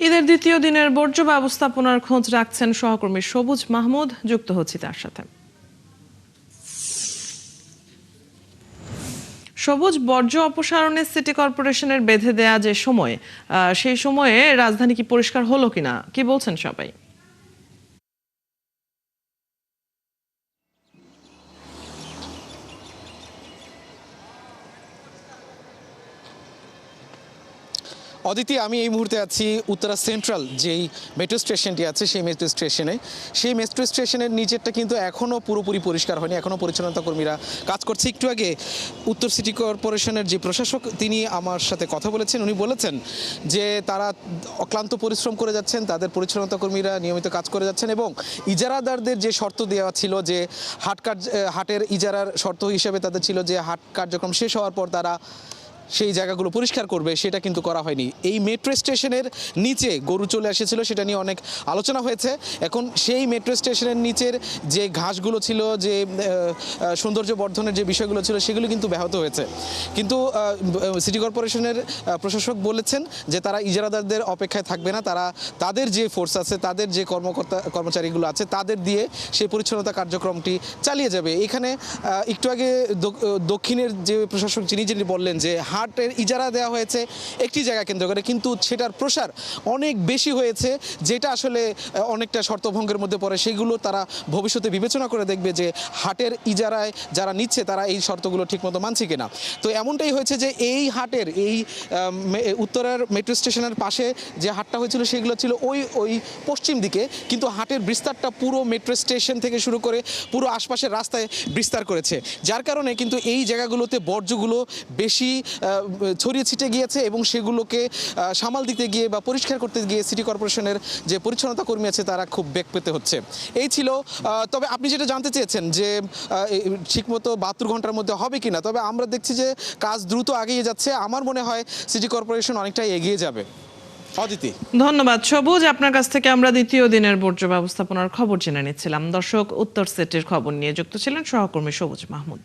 ঈদের দ্বিতীয় দিনের বর্জ্য ব্যবস্থাপনার খোঁজ রাখছেন সহকর্মী সবুজ মাহমুদ। যুক্ত হচ্ছি তার সাথে। সবুজ, বর্জ্য অপসারণে সিটি কর্পোরেশনের বেঁধে দেয়া যে সময়, সেই সময়ে রাজধানী কি পরিষ্কার হলো কিনা, কি বলছেন সবাই? অদিতি, আমি এই মুহূর্তে আছি উত্তরা সেন্ট্রাল যেই মেট্রো স্টেশনটি আছে সেই মেট্রো স্টেশনে। সেই মেট্রো স্টেশনের নিচেরটা কিন্তু এখনও পুরোপুরি পরিষ্কার হয়নি, এখনও পরিচ্ছন্নতা কর্মীরা কাজ করছে। একটু আগে উত্তর সিটি কর্পোরেশনের যে প্রশাসক তিনি আমার সাথে কথা বলেছেন, উনি বলেছেন যে তারা অক্লান্ত পরিশ্রম করে যাচ্ছেন, তাদের পরিচ্ছন্নতা কর্মীরা নিয়মিত কাজ করে যাচ্ছেন এবং ইজারাদারদের যে শর্ত দেওয়া ছিল, যে হাটের ইজারার শর্ত হিসেবে তাদের ছিল যে হাট কার্যক্রম শেষ হওয়ার পর তারা সেই জায়গাগুলো পরিষ্কার করবে, সেটা কিন্তু করা হয়নি। এই মেট্রো স্টেশনের নিচে গরু চলে এসেছিল, সেটা নিয়ে অনেক আলোচনা হয়েছে। এখন সেই মেট্রো স্টেশনের নিচের যে ঘাসগুলো ছিল, যে সৌন্দর্য বর্ধনের যে বিষয়গুলো ছিল, সেগুলো কিন্তু ব্যাহত হয়েছে। কিন্তু সিটি কর্পোরেশনের প্রশাসক বলেছেন যে তারা ইজারাদারদের অপেক্ষায় থাকবে না, তারা তাদের যে ফোর্স আছে, তাদের যে কর্মচারীগুলো আছে, তাদের দিয়ে সেই পরিচ্ছন্নতা কার্যক্রমটি চালিয়ে যাবে। এখানে একটু আগে দক্ষিণের যে প্রশাসক যিনি বললেন যে হাটের ইজারা দেওয়া হয়েছে একটি জায়গা কেন্দ্র করে, কিন্তু সেটার প্রসার অনেক বেশি হয়েছে, যেটা আসলে অনেকটা শর্তভঙ্গের মধ্যে পড়ে। সেগুলো তারা ভবিষ্যতে বিবেচনা করে দেখবে যে হাটের ইজারায় যারা নিচ্ছে তারা এই শর্তগুলো ঠিকমতো মানছে কিনা। তো এমনটাই হয়েছে যে এই হাটের এই উত্তরার মেট্রো স্টেশনের পাশে যে হাটটা হয়েছিল সেগুলো ছিল ওই পশ্চিম দিকে, কিন্তু হাটের বিস্তারটা পুরো মেট্রো স্টেশন থেকে শুরু করে পুরো আশপাশের রাস্তায় বিস্তার করেছে, যার কারণে কিন্তু এই জায়গাগুলোতে বর্জ্যগুলো বেশি ছড়িয়ে ছিটে গিয়েছে এবং সেগুলোকে সামাল দিতে গিয়ে বা পরিষ্কার করতে গিয়ে সিটি কর্পোরেশনের যে পরিচ্ছন্নতা কর্মী আছে তারা খুব বেগ পেতে হচ্ছে। এই ছিল। তবে আপনি যেটা জানতে চেয়েছেন যে ঠিকমতো 72 ঘন্টার মধ্যে হবে কিনা, তবে আমরা দেখছি যে কাজ দ্রুত এগিয়ে যাচ্ছে। আমার মনে হয় সিটি কর্পোরেশন অনেকটাই এগিয়ে যাবে। অদিতি, ধন্যবাদ সবুজ। আপনার কাছ থেকে আমরা দ্বিতীয় দিনের বর্জ্য ব্যবস্থাপনার খবর জেনে নিচ্ছিলাম। দর্শক, উত্তর সিটির খবর নিয়ে যুক্ত ছিলেন সহকর্মী সবুজ মাহমুদ।